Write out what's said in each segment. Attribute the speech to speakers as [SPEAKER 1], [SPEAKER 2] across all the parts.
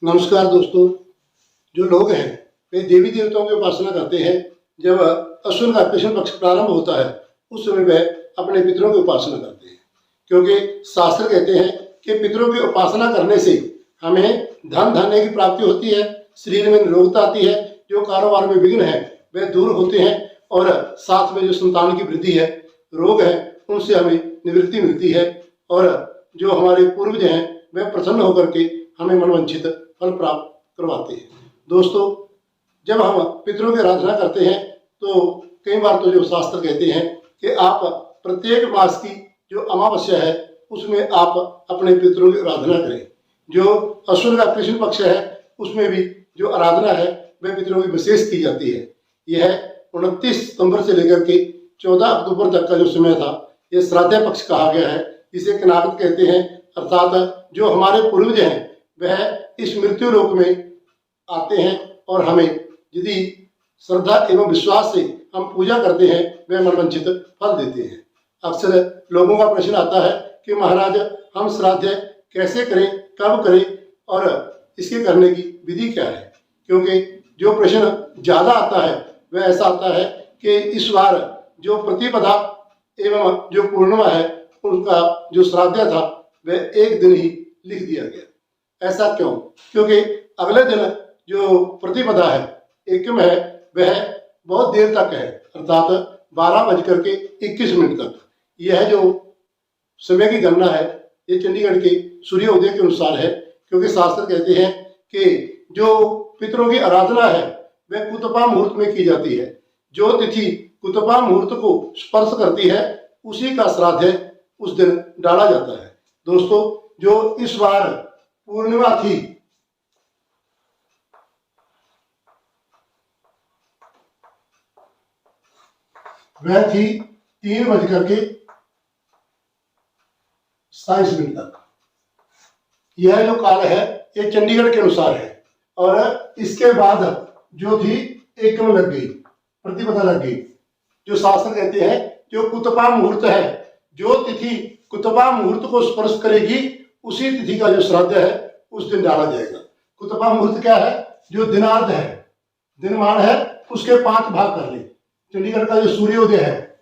[SPEAKER 1] नमस्कार दोस्तों। जो लोग हैं वे देवी देवताओं की उपासना करते हैं। जब असुर का कृष्ण पक्ष प्रारंभ होता है उस समय वे अपने पितरों की उपासना करते हैं, क्योंकि शास्त्र कहते हैं कि पितरों की उपासना करने से हमें धन धान्य की प्राप्ति होती है, शरीर में निरोगता आती है, जो कारोबार में विघ्न है वे दूर होते हैं और साथ में जो संतान की वृद्धि है, रोग है, उनसे हमें निवृत्ति मिलती है और जो हमारे पूर्वज हैं वे प्रसन्न होकर के हमें मनवांछित फल प्राप्त करवाते हैं। दोस्तों, जब हम पितरों की आराधना करते हैं तो कई बार तो जो शास्त्र कहते हैं कि आप प्रत्येक मास की जो अमावस्या है उसमें आप अपने पितरों की आराधना करें। जो असुर का कृष्ण पक्ष है उसमें भी जो आराधना है वह पितरों की विशेष की जाती है। यह 29 सितंबर से लेकर के 14 अक्टूबर तक का जो समय था यह श्राद्ध पक्ष कहा गया है। इसे कनागत कहते हैं, अर्थात जो हमारे पूर्वज हैं वह इस मृत्यु लोक में आते हैं और हमें यदि श्रद्धा एवं विश्वास से हम पूजा करते हैं वह मनवांछित फल देते हैं। अक्सर लोगों का प्रश्न आता है कि महाराज हम श्राद्ध कैसे करें, कब करें और इसके करने की विधि क्या है। क्योंकि जो प्रश्न ज़्यादा आता है वह ऐसा आता है कि इस बार जो प्रतिपदा एवं जो पूर्णिमा है उनका जो श्राद्ध था वह एक दिन ही लिख दिया गया। ऐसा क्यों? क्योंकि अगले दिन जो प्रतिपदा है एकम है वह बहुत देर तक है, अर्थात 12:21 तक। यह जो समय की गणना है ये चंडीगढ़ के सूर्योदय के अनुसार है, क्योंकि शास्त्र कहते हैं कि जो पितरों की आराधना है वह कुतपा मुहूर्त में की जाती है। जो तिथि कुतपा मुहूर्त को स्पर्श करती है उसी का श्राद्ध उस दिन डाला जाता है। दोस्तों, जो इस बार पूर्णिमा थी वह थी 3:27 तक। यह जो काल है ये चंडीगढ़ के अनुसार है और इसके बाद जो थी एकम लग गई, प्रतिपदा लग गई। जो शास्त्र कहते हैं जो कुतपा मुहूर्त है, जो तिथि कुतपा मुहूर्त को स्पर्श करेगी उसी तिथि का जो श्राद्ध है उस दिन डाला जाएगा। कुतपा मुहूर्त क्या है? जो दिनार्ध है, दिनमान है, उसके 5 भाग कर ले। चंडीगढ़ का जो सूर्योदय है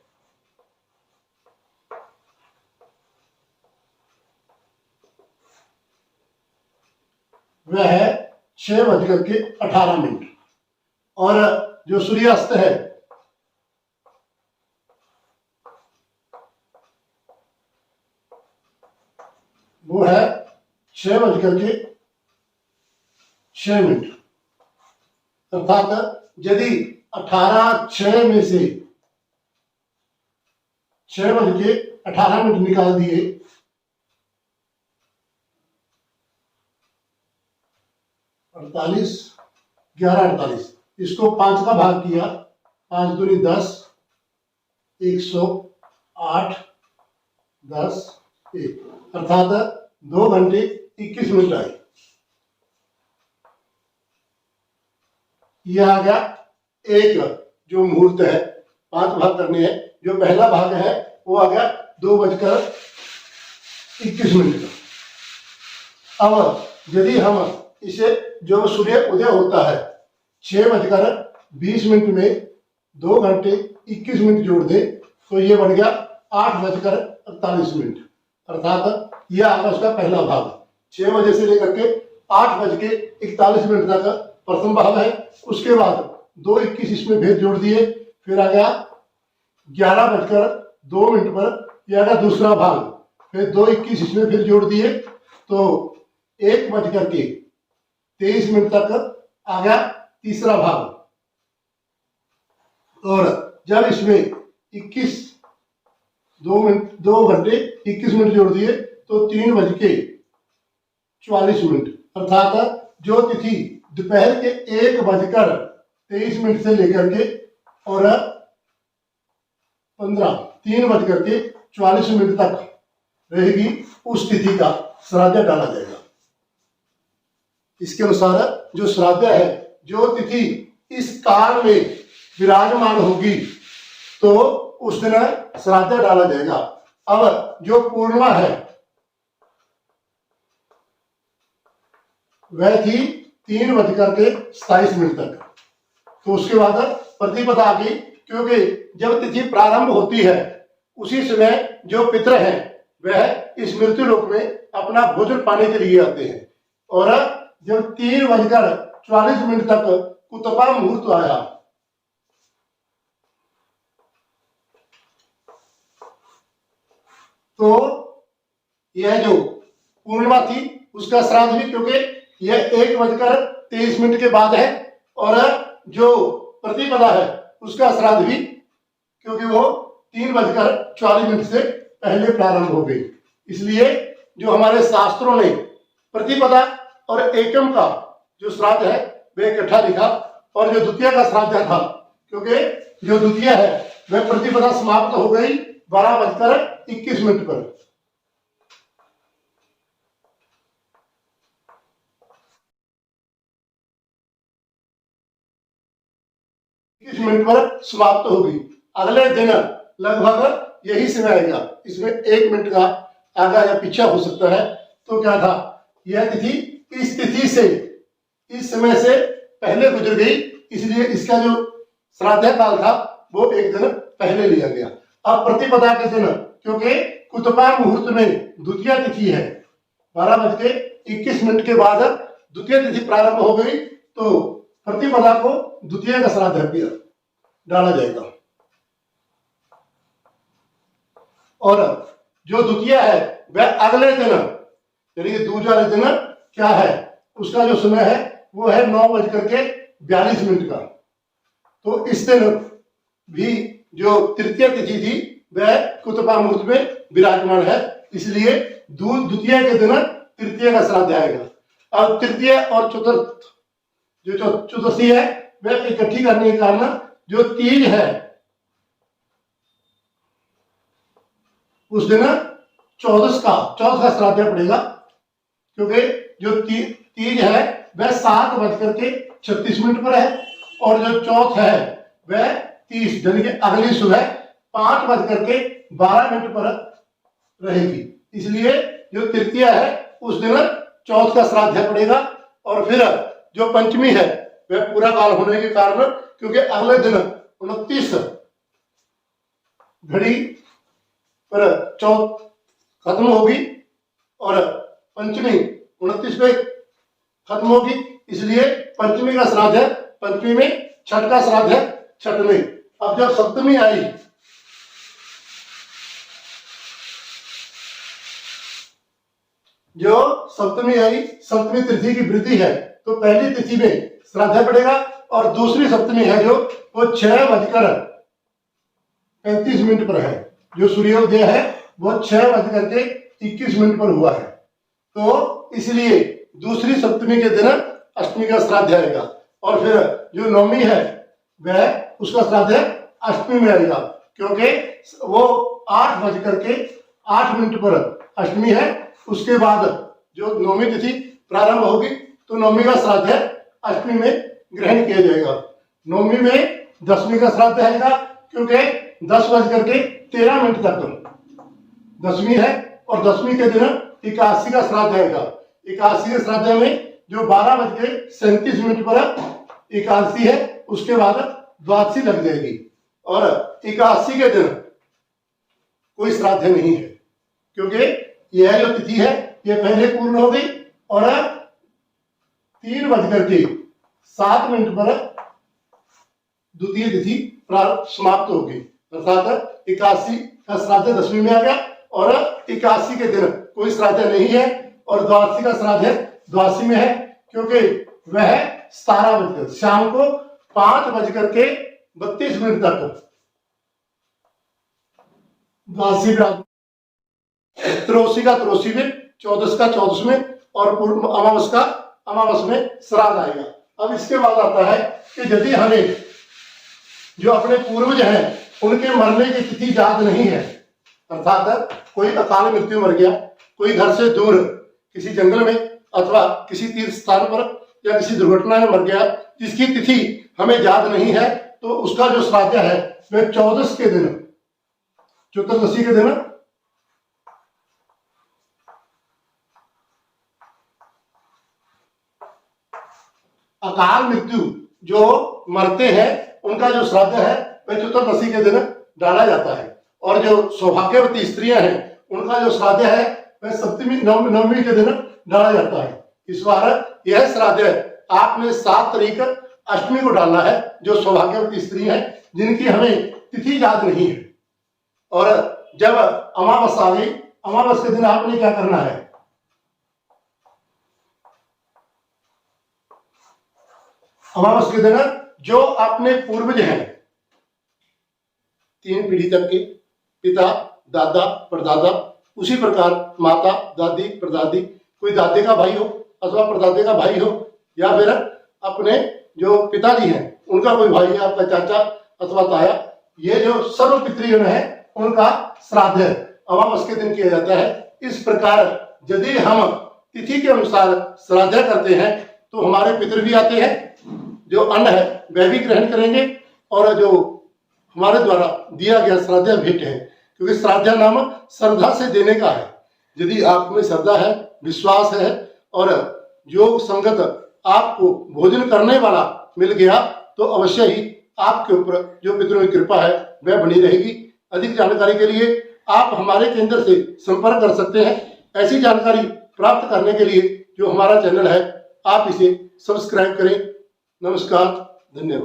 [SPEAKER 1] वह है 6:18 और जो सूर्यास्त है वो है 6:06। अर्थात यदि 18:06 में से 6:18 निकाल दिए 11:48, इसको 5 का भाग किया, 5 दूनी 10, 108, 10, 1, अर्थात 2:21 आए। यह आ गया एक जो मुहूर्त है, 5 भाग करने हैं। जो पहला भाग है वो आ गया 2:21 का। अब यदि हम इसे जो सूर्य उदय होता है 6:20 में 2:21 जोड़ दे तो ये बन गया 8:48। अर्थात यह आपका उसका पहला भाग 6 बजे से लेकर के 8:41 तक प्रथम भाग है। उसके बाद 2:21 इसमें भेद जोड़ दिए, फिर आ गया 11:02 पर यह आ गया दूसरा भाग, फिर 2:21 इसमें फिर जोड़ दिए तो 1:23 तक आ गया तीसरा भाग। और जब इसमें 2:21 जोड़ दिए तो 3:44, अर्थात जो तिथि दोपहर के 1:23 से लेकर के और 3:44 तक रहेगी उस तिथि का श्राद्ध डाला जाएगा। इसके अनुसार जो श्राद्ध है, जो तिथि इस काल में विराजमान होगी तो उस दिन श्राद्ध डाला जाएगा। अब जो पूर्णिमा है वह थी 3:27 तक। तो उसके बाद प्रतिपदा आ गई, क्योंकि जब तिथि प्रारंभ होती है उसी समय जो पितर हैं वह इस मृत्यु लोक में अपना भोजन पाने के लिए आते हैं। और जब 3:44 तक कुतपा मुहूर्त आया, तो यह जो पूर्णिमा थी उसका श्राद्ध भी, क्योंकि यह 1:23 के बाद है, और जो प्रतिपदा है उसका श्राद्ध भी क्योंकि वो 3:44 से पहले प्रारंभ हो गई। इसलिए जो हमारे शास्त्रों ने प्रतिपदा और एकम का जो श्राद्ध है वह इकट्ठा लिखा, और जो द्वितीय का श्राद्ध था, क्योंकि जो द्वितीय है वह प्रतिपदा समाप्त हो गई 12:21 पर। 21 पर समाप्त होगी। अगले दिन लगभग यही समय आएगा, इसमें 1 मिनट का आगा या पीछा हो सकता है। तो क्या था, यह तिथि इस तिथि से इस समय से पहले गुजर गई, इसलिए इसका जो श्राद्ध काल था वो 1 दिन पहले लिया गया। अब प्रतिपदा के दिन, क्योंकि कुतपा मुहूर्त में द्वितीय तिथि है, 12:21 के बाद द्वितीय तिथि प्रारंभ हो गई, तो प्रतिपदा को द्वितीय का श्राद्ध डाला जाएगा। और जो द्वितीय है वह अगले दिन, यानी कि दूज वाले दिन क्या है, उसका जो समय है वो है 9:42 का। तो इस दिन भी जो तृतीय तिथि थी वह कुतपा मुहूर्त में विराजमान है, इसलिए द्वितीय के दिन तृतीय का श्राद्ध आएगा। अब तृतीय और चतुर्थ, जो चतुर्थी है वह इकट्ठी करने के कारण जो तीज है उस दिन चौदस का श्राद्ध पड़ेगा, क्योंकि जो तीज है वह 7:36 पर है, और जो चौथ है वह 30 यानी कि अगली सुबह 5:12 पर रहेगी। इसलिए जो तृतीय है उस दिन चौथ का श्राद्ध पड़ेगा। और फिर जो पंचमी है वह पूरा काल होने के कारण, क्योंकि अगले दिन 29 घड़ी पर चौथ खत्म होगी और पंचमी 29 पे खत्म होगी, इसलिए पंचमी का श्राद्ध है, पंचमी में छठ का श्राद्ध है, छठ में। अब जब सप्तमी आई, जो सप्तमी आई, सप्तमी तिथि की वृद्धि है, तो पहली तिथि में श्राद्ध पड़ेगा, और दूसरी सप्तमी है जो वो 6:35 पर है। जो सूर्योदय है वो 6:21 पर हुआ है, तो इसलिए दूसरी सप्तमी के दिन अष्टमी का श्राद्ध आएगा। और फिर जो नवमी है वह उसका श्राद्ध अष्टमी में आएगा, क्योंकि वो 8:08 पर अष्टमी है। उसके बाद जो नवमी तिथि प्रारंभ होगी, तो नवमी का श्राद्ध अष्टमी में ग्रहण किया जाएगा। नवमी में दशमी का श्राद्ध आएगा, क्योंकि 10:13 तक दशमी है, और दशमी के दिन एकादशी का श्राद्ध आएगा। एकादशी के श्राद्ध में जो 12:37 पर एकादशी है, उसके बाद द्वादशी लग जाएगी, और एकादशी के दिन कोई श्राद्ध नहीं है, क्योंकि यह जो तिथि है यह पहले पूर्ण हो गई, और 3:07 पर द्वितीय तिथि समाप्त हो गई, अर्थात एकादशी का श्राद्ध दशमी में आ गया, और एकादशी के दिन कोई श्राद्ध नहीं है, और द्वादशी का श्राद्ध द्वादशी में है, क्योंकि वह 17 बजे शाम को 5:32 तक द्वादशी त्रयोदशी का त्रयोदशी में, चौदस का चौदस में, और पूर्व अमावस का अमावस में श्राद्ध आएगा। अब इसके बाद आता है कि यदि हमें जो अपने पूर्वज हैं उनके मरने की तिथि याद नहीं है, अर्थात कोई अकाल मृत्यु मर गया, कोई घर से दूर किसी जंगल में अथवा किसी तीर्थ स्थान पर या किसी दुर्घटना में मर गया, जिसकी तिथि हमें याद नहीं है, तो उसका जो श्राद्ध है वह चौदस के दिन, चतुर्दशी के दिन अकाल मृत्यु जो मरते हैं उनका जो श्राद्ध है वह चतुर्दशी के दिन डाला जाता है, और जो सौभाग्यवती स्त्रियां हैं उनका जो श्राद्ध है वह सप्तमी नवमी के दिन डाला जाता है। इस बार यह श्राद्ध आपने 7 तारीख अष्टमी को डालना है, जो सौभाग्यवती स्त्री है जिनकी हमें तिथि याद नहीं है। और जब अमावस आ गई, अमावस के दिन आपने क्या करना है, अमावस के दिन जो अपने पूर्वज हैं 3 पीढ़ी तक के, पिता दादा परदादा, उसी प्रकार माता दादी परदादी, कोई दादे का भाई हो अथवा परदादे का भाई हो, या फिर अपने जो पिताजी हैं उनका कोई भाई है, आपका चाचा अथवा ताया, ये जो सर्व पितृगण है उनका श्राद्ध अमावस के दिन किया जाता है। इस प्रकार यदि हम तिथि के अनुसार श्राद्ध करते हैं तो हमारे पितृ भी आते हैं, जो अन्न है वह भी ग्रहण करेंगे, और जो हमारे द्वारा दिया गया श्राद्ध भेंट है, क्योंकि श्राद्ध नाम श्रद्धा से देने का है। यदि आप में श्रद्धा है, विश्वास है और योग संगत आपको भोजन करने वाला मिल गया तो अवश्य ही आपके ऊपर जो पितरों की कृपा है वह बनी रहेगी। अधिक जानकारी के लिए आप हमारे केंद्र से संपर्क कर सकते हैं। ऐसी जानकारी प्राप्त करने के लिए जो हमारा चैनल है आप इसे सब्सक्राइब करें। नमस्कार, धन्यवाद।